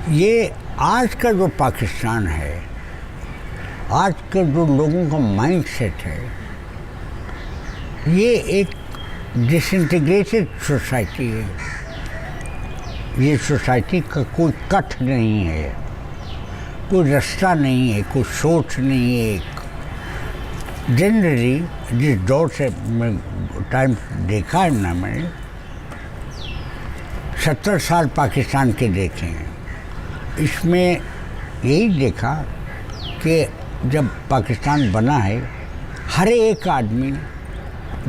یہ آج کا جو پاکستان ہے، آج کے جو لوگوں کا مائنڈ سیٹ ہے، یہ ایک ڈس انٹیگریٹڈ سوسائٹی ہے. یہ سوسائٹی کا کوئی کٹ نہیں ہے، کوئی رستہ نہیں ہے، کوئی سوچ نہیں ہے. ایک جنرلی جس دور سے میں ٹائم دیکھا ہے نا، میں نے 70 سال پاکستان کے دیکھے ہیں. اس میں یہی دیکھا کہ جب پاکستان بنا ہے، ہر ایک آدمی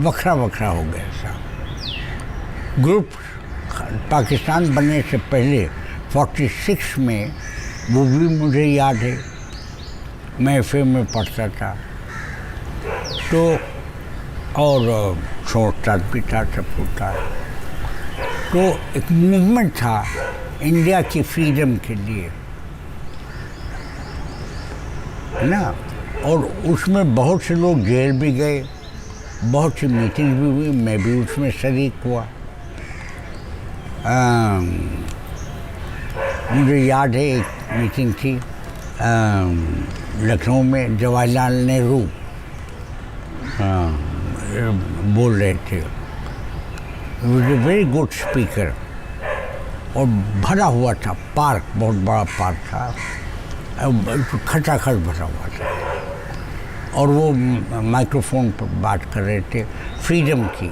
وکھرا وکھرا ہو گیا تھا. گروپ پاکستان بننے سے پہلے 46 میں، وہ بھی مجھے یاد ہے، میں ایف اے میں پڑھتا تھا تو، اور چھوٹا بھی تھا، سب کچھ تھا. تو ایک موومنٹ تھا انڈیا کی فریڈم کے لیے نا، اور اس میں بہت سے لوگ جیل بھی گئے، بہت سی میٹنگ بھی ہوئی، میں بھی اس میں شریک ہوا. مجھے یاد ہے ایک میٹنگ تھی لکھنؤ میں، جواہر لال نہرو بول رہے تھے. Was a very good speaker, اور بھرا ہوا تھا پارک، بہت بڑا پارک تھا، کھچا کھچ بھرا ہوا تھا. اور وہ مائکرو فون پر بات کر رہے تھے فریڈم کی،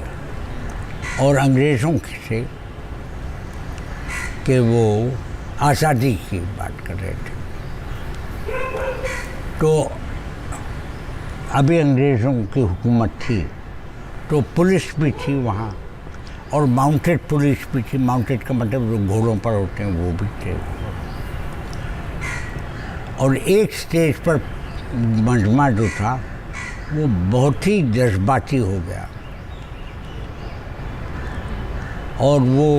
اور انگریزوں سے کہ وہ آزادی کی بات کر رہے تھے. تو ابھی انگریزوں کی حکومت تھی، تو پولیس بھی تھی وہاں، اور ماؤنٹیڈ پولیس بھی تھی. ماؤنٹیڈ کا مطلب جو گھوڑوں پر ہوتے ہیں وہ بھی تھے. اور ایک سٹیج پر مجمع جو تھا وہ بہت ہی جذباتی ہو گیا، اور وہ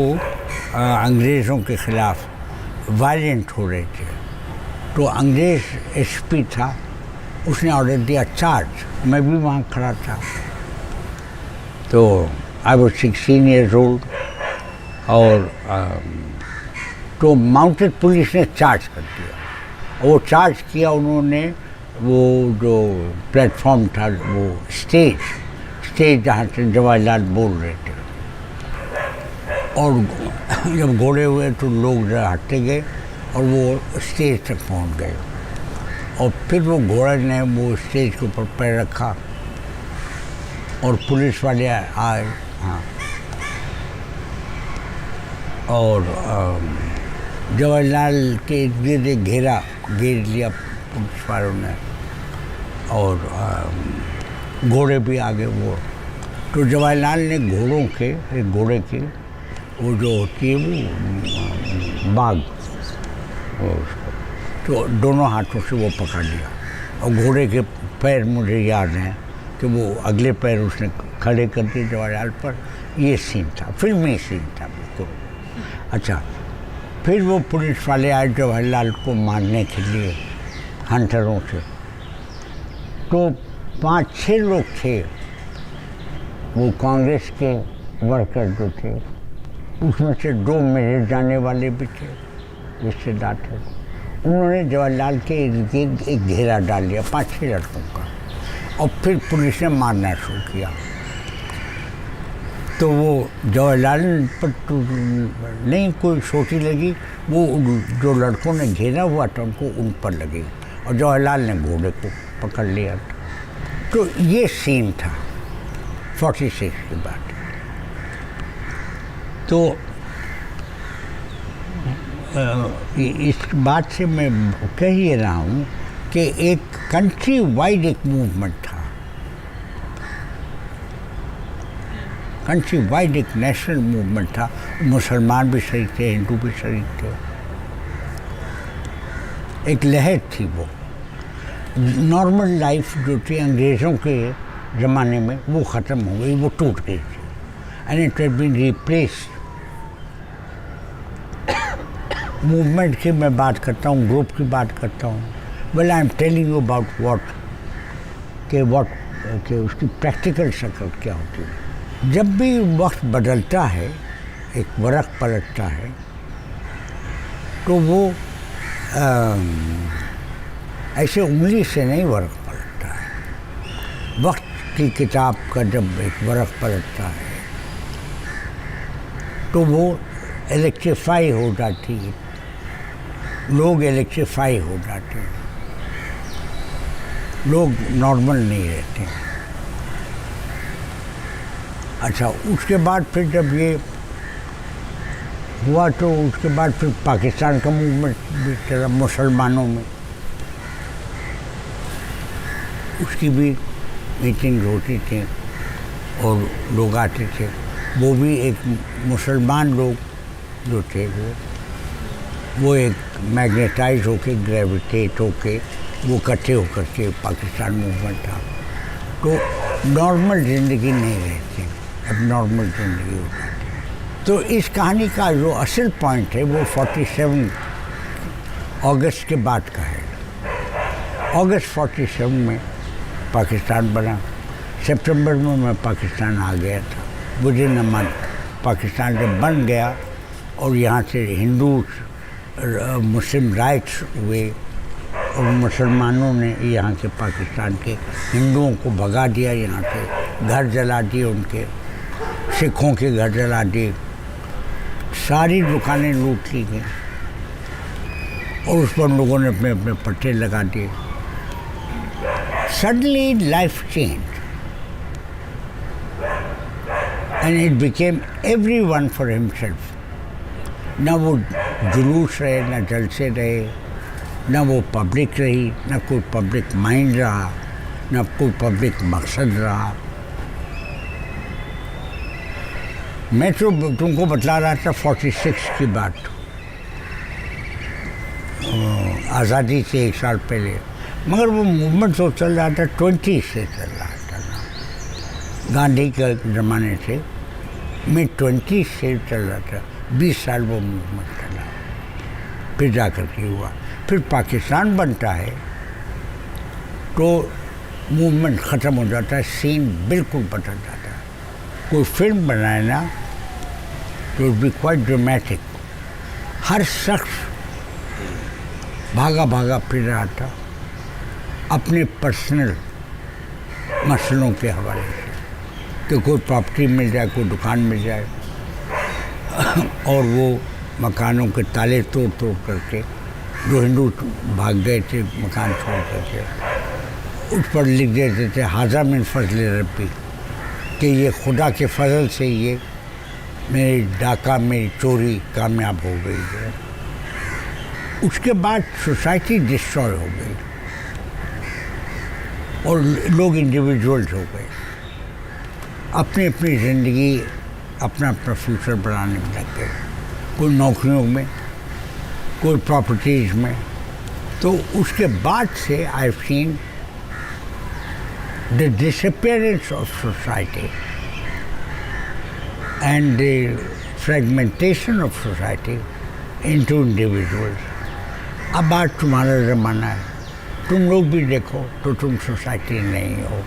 انگریزوں کے خلاف وائلنٹ ہو رہے تھے. تو انگریز ایس پی تھا، اس نے آرڈر دیا چارج. میں بھی وہاں کھڑا تھا. تو آئی واز 16 ایئرز اولڈ، اور تو ماؤنٹیڈ پولیس نے چارج کر دیا. وہ چارج کیا انہوں نے، وہ جو پلیٹ فارم تھا، وہ اسٹیج جہاں سے جواہر لال بول رہے تھے. اور جب گھوڑے ہوئے تو لوگ ذرا ہٹتے گئے، اور وہ اسٹیج تک پہنچ گئے. اور پھر وہ گھوڑے نے وہ اسٹیج کے اوپر پیر رکھا، اور پولیس والے آئے، ہاں، اور جواہر لال کے ارد گرد گھیر لیا پولیس والوں نے، اور گھوڑے بھی آگے. وہ تو جواہر لال نے گھوڑوں کے، ایک گھوڑے کے وہ جو ہوتی ہے وہ باغ، تو دونوں ہاتھوں سے وہ پکڑ لیا. اور گھوڑے کے پیر مجھے یاد ہیں کہ وہ اگلے پیر اس نے کھڑے کر دیے جواہر لال پر. یہ سین تھا، فلمی سین تھا بالکل. اچھا، پھر وہ پولیس والے آئے جواہر لال کو مارنے کے لیے ہنٹروں سے. تو 5-6 لوگ تھے، وہ کانگریس کے ورکر جو تھے، اس میں سے 2 میرے جانے والے بھی تھے، رشتے دار تھے. انہوں نے جواہر لال کے ارد گرد ایک گھیرا ڈال دیا 5-6 لڑکوں کا، اور پھر پولیس نے مارنا شروع کیا. تو وہ جواہر لال پر تو نہیں کوئی سوٹی لگی، وہ جو لڑکوں نے گھیرا ہوا تھا ان پر لگی، اور جواہر لال نے گھوڑے کو پکڑ لیا تھا. تو یہ سین تھا 46 کے بعد. تو اس بات سے میں کہہ یہ رہا ہوں کہ ایک کنٹری وائڈ ایک موومنٹ تھا، کنٹری وائڈ ایک نیشنل موومنٹ تھا. مسلمان بھی شریک تھے، ہندو بھی شریک تھے. ایک لہر تھی. وہ نارمل لائف جو تھی انگریزوں کے زمانے میں وہ ختم ہو گئی، وہ ٹوٹ گئی تھی. And it has been replaced. Movement کی میں بات کرتا ہوں، گروپ کی بات کرتا ہوں. Well I am telling you about what کہ اس کی پریکٹیکل شکل کیا ہوتی ہے. جب بھی وقت بدلتا ہے ایک ورق پلٹتا ہے تو وہ ایسے انگلی سے نہیں ورق پلٹتا ہے. وقت کی کتاب کا جب ایک ورق پلٹتا ہے تو وہ الیکٹریفائی ہو جاتی ہے, لوگ الیکٹریفائی ہو جاتے ہیں, لوگ نارمل نہیں رہتے. اچھا اس کے بعد پھر جب یہ ہوا تو اس کے بعد پھر پاکستان کا موومنٹ بھی چلا مسلمانوں میں, اس کی بھی میٹنگ ہوتی تھی اور لوگ آتے تھے. وہ بھی ایک مسلمان لوگ جو تھے وہ ایک میگنیٹائز ہو کے گریویٹیٹ ہو کے وہ اکٹھے ہو کر کے پاکستان موومنٹ تھا. تو نارمل زندگی نہیں رہتی, اب نارمل زندگی ہو جاتی. تو اس کہانی کا جو اصل پوائنٹ ہے وہ 47 اگست کے بعد کا ہے. اگست 47 میں پاکستان بنا. سپٹمبر میں پاکستان آ گیا تھا. مجھے نہ من پاکستان جب بن گیا اور یہاں سے ہندو مسلم رائٹس ہوئے اور مسلمانوں نے یہاں سے پاکستان کے ہندوؤں کو بھگا دیا, یہاں سے گھر جلا دیے, ان کے سکھوں کے گھر جلا دیے, ساری دکانیں لوٹ لی گئیں اور اس پر لوگوں نے اپنے اپنے پٹے لگا دیے. Suddenly life change and it became everyone for himself. نہ وہ جلوس رہے, نہ جلسے رہے, نہ وہ پبلک رہی, نہ کوئی پبلک مائنڈ رہا, نہ کوئی پبلک مقصد رہا. میں تو تم کو بتلا رہا تھا 46 کی بات, آزادی سے ایک سال پہلے, مگر وہ موومنٹ تو چل رہا تھا 20 سے چل رہا تھا نا, گاندھی کے زمانے سے مڈ 20 سے چل رہا تھا. 20 سال وہ موومنٹ چلا, پھر جا کر کے ہوا. پھر پاکستان بنتا ہے تو موومنٹ ختم ہو جاتا ہے, سین بالکل بدل جاتا ہے. کوئی فلم بنائے نا تو اٹ بی کوائٹ ڈرامیٹک. ہر شخص بھاگا بھاگا پھر رہا تھا اپنے پرسنل مسئلوں کے حوالے سے, کہ کوئی پراپرٹی مل جائے, کوئی دکان مل جائے, اور وہ مکانوں کے تالے توڑ توڑ کر کے, جو ہندو بھاگ گئے تھے مکان چھوڑ کر کے, اس پر لکھ دیتے تھے ھذا من فضل ربی, کہ یہ خدا کے فضل سے یہ میری ڈاکہ, میری چوری کامیاب ہو گئی ہے. اس کے بعد سوسائٹی ڈسٹروائے ہو گئی اور لوگ انڈیویجولز ہو گئے, اپنی اپنی زندگی, اپنا اپنا فیوچر بنانے میں لگ گئے. کوئی نوکریوں میں, کوئی پراپرٹیز میں. تو اس کے بعد سے I have seen the disappearance of society and the fragmentation of society into individuals. اب آج تمہارا زمانہ ہے, تم لوگ بھی دیکھو تو تم سوسائٹی نہیں ہو,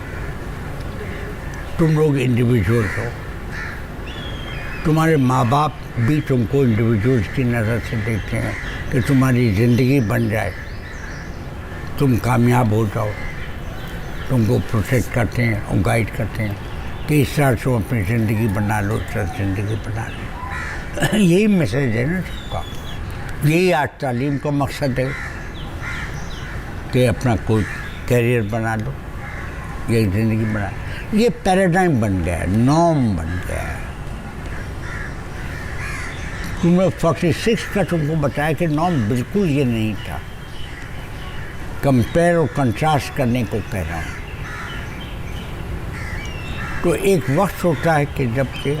تم لوگ انڈیویجول ہو. تمہارے ماں باپ بھی تم کو انڈیویجولس کی نظر سے دیکھتے ہیں کہ تمہاری زندگی بن جائے, تم کامیاب ہو جاؤ, تم کو پروٹیکٹ کرتے ہیں اور گائیڈ کرتے ہیں کہ اس طرح سے اپنی زندگی بنا لو, اس طرح زندگی بنا لو. یہی میسیج ہے نا سب کا. یہی آج تعلیم کا مقصد ہے کہ اپنا کوئی کیریئر بنا لو, یہ زندگی بنا. یہ پیراڈائم بن گیا ہے, نارم بن گیا ہے. تم نے 46 کا تم کو بتایا کہ نارم بالکل یہ نہیں تھا. کمپیئر اور کنٹراسٹ کرنے کو کہہ رہا ہوں. تو ایک وقت ہوتا ہے کہ جب کہ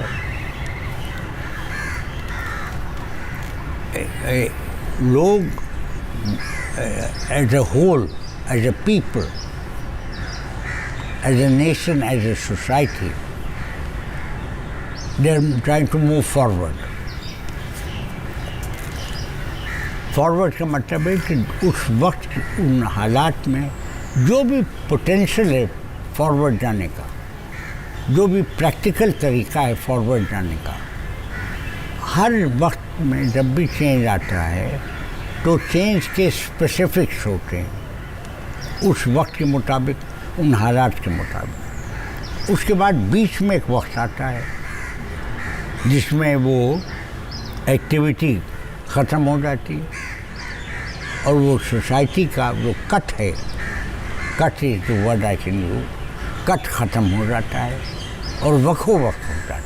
لوگ as a whole, as a people, as a nation, as a society, they are trying to move forward. Forward کا مطلب ہے کہ اس وقت ان حالات میں جو بھی پوٹینشیل ہے فارورڈ جانے کا, جو بھی پریکٹیکل طریقہ ہے فارورڈ جانے کا, ہر وقت میں جب بھی چینج آتا ہے تو چینج کے اسپیسیفکس ہوتے ہیں اس وقت کے مطابق، ان حالات کے مطابق. اس کے بعد بیچ میں ایک وقت آتا ہے جس میں وہ ایکٹیویٹی ختم ہو جاتی ہے اور وہ سوسائٹی کا جو کٹ ہے، cut is the word I can use, cut ختم ہو جاتا ہے اور وقت ہو جاتا ہے.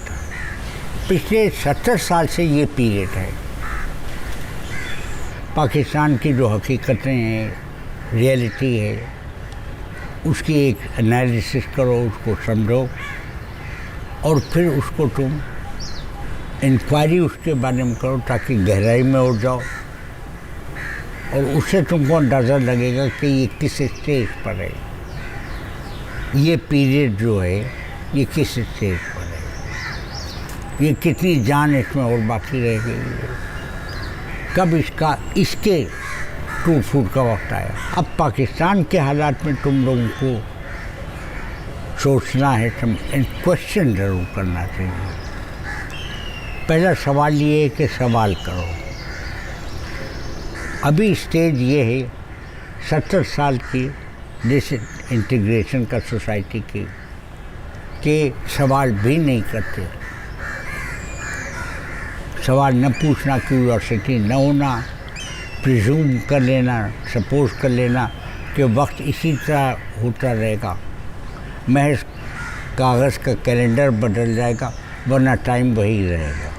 پچھلے 70 سال سے یہ پیریڈ ہے. پاکستان کی جو حقیقتیں ہیں، ریئلٹی ہے، اس کی ایک انالیسس کرو، اس کو سمجھو اور پھر اس کو تم انکوائری اس کے بارے میں کرو تاکہ گہرائی میں ہو جاؤ اور اس سے تم کو اندازہ لگے گا کہ یہ کس اسٹیج پر ہے، یہ پیریڈ جو ہے یہ کس اسٹیج پر ہے، یہ کتنی جان اس میں اور باقی رہ گئی ہے، کب اس کے ٹوٹ پھوٹ کا وقت آیا. اب پاکستان کے حالات میں تم لوگوں کو سوچنا ہے، کوشچن ضرور کرنا چاہیے. پہلا سوال یہ ہے کہ سوال کرو. ابھی اسٹیج یہ ہے 70 سال کی ڈس انٹیگریشن کا سوسائٹی کی کہ سوال بھی نہیں کرتے، سوال نہ پوچھنا، کیوریوسٹی نہ ہونا، پریزیوم کر لینا، سپوز کر لینا کہ وقت اسی طرح ہوتا رہے گا، محض کاغذ کا کیلنڈر بدل جائے گا ورنہ ٹائم وہی رہے گا.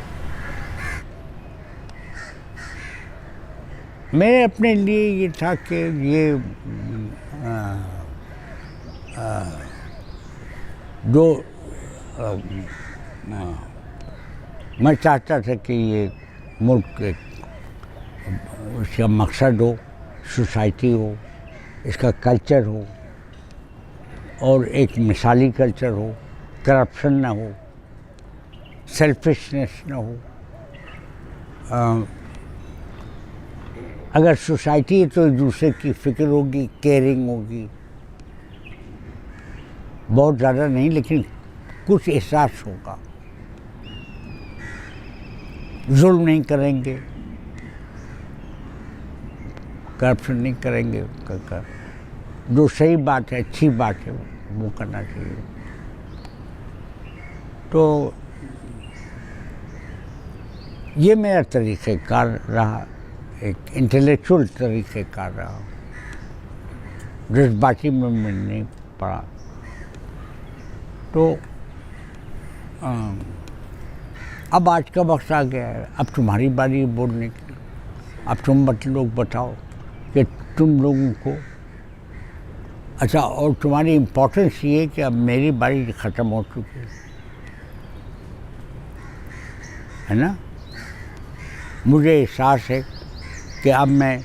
میں اپنے لیے یہ تھا کہ یہ جو میں چاہتا تھا کہ یہ ملک اس کا مقصد ہو، سوسائٹی ہو، اس کا کلچر ہو اور ایک مثالی کلچر ہو، کرپشن نہ ہو، سیلفشنس نہ ہو. اگر سوسائٹی ہے تو ایک دوسرے کی فکر ہوگی، کیئرنگ ہوگی، بہت زیادہ نہیں لیکن کچھ احساس ہوگا. ظلم نہیں کریں گے، کرپشن نہیں کریں گے، جو صحیح بات ہے، اچھی بات ہے وہ کرنا چاہیے. تو یہ میرا طریقہ کار رہا، ایک انٹلیکچوئل طریقہ کار رہا، جذباتی میں نہیں پڑا. تو اب آج کا وقت آ گیا ہے، اب تمہاری باری بولنے کی. اب تم لوگ بتاؤ کہ تم لوگوں کو اچھا، اور تمہاری امپورٹنس یہ ہے کہ اب میری باری ختم ہو چکی ہے نا. مجھے احساس ہے کہ اب میں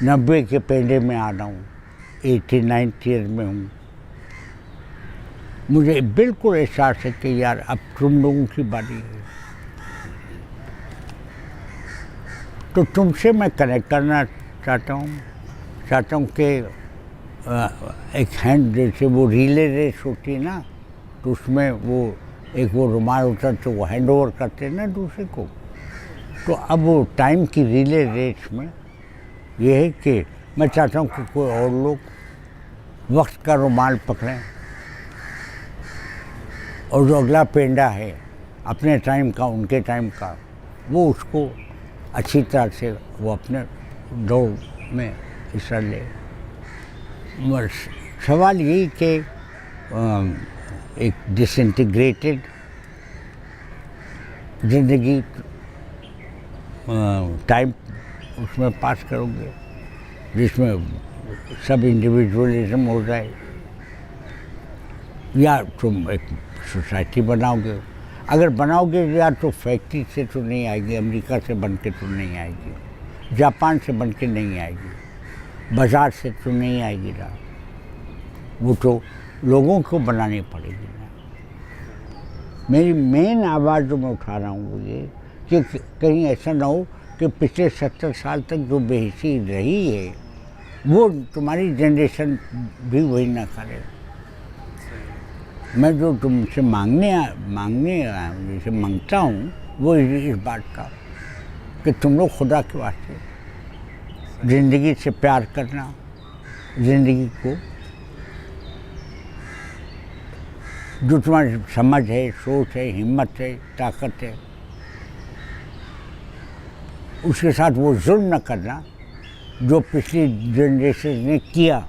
90 کے پینڈے میں آ رہا ہوں، 89 ایئر میں ہوں. مجھے بالکل احساس ہے کہ یار اب تم لوگوں کی باری ہے. تو تم سے میں کنیکٹ کرنا چاہتا ہوں کہ ایک ہینڈ جیسے وہ ریلے ریس ہوتی ہے نا، تو اس میں وہ ایک وہ رومال ہوتا ہے تو وہ ہینڈ اوور کرتے ہیں نا دوسرے کو. تو اب وہ ٹائم کی ریلے ریس میں یہ ہے کہ میں چاہتا ہوں کہ کوئی اور لوگ وقت کا رومال پکڑیں اور جو اگلا پینڈا ہے اپنے ٹائم کا، ان کے ٹائم کا، وہ اس کو اچھی طرح سے وہ اپنے دوڑ میں حصہ لے. سوال یہی کہ ایک ڈس انٹیگریٹڈ زندگی ٹائم اس میں پاس کرو گے جس میں سب انڈیویجولزم ہو جائے، یا تم ایک سوسائٹی بناؤ گے. اگر بناؤ گے یا تو فیکٹری سے تو نہیں آئے گی، امریکہ سے بن کے تو نہیں آئے گی، جاپان سے بن کے نہیں آئے گی، بازار سے تو نہیں آئے گی نا، وہ تو لوگوں کو بنانی پڑے گی نا. میری مین آواز جو میں اٹھا رہا ہوں وہ یہ کہ کہیں ایسا نہ ہو کہ پچھلے 70 سال تک جو بے حسی رہی ہے وہ تمہاری جنریشن بھی وہی نہ کرے. میں جو تم سے مانگنے جیسے مانگتا ہوں وہ اس بات کا کہ تم لوگ خدا کے واسطے زندگی سے پیار کرنا، زندگی کو جو تمہاری سمجھ ہے، سوچ ہے، ہمت ہے، طاقت ہے، اس کے ساتھ وہ ظلم نہ کرنا جو پچھلی جنریشن نے کیا.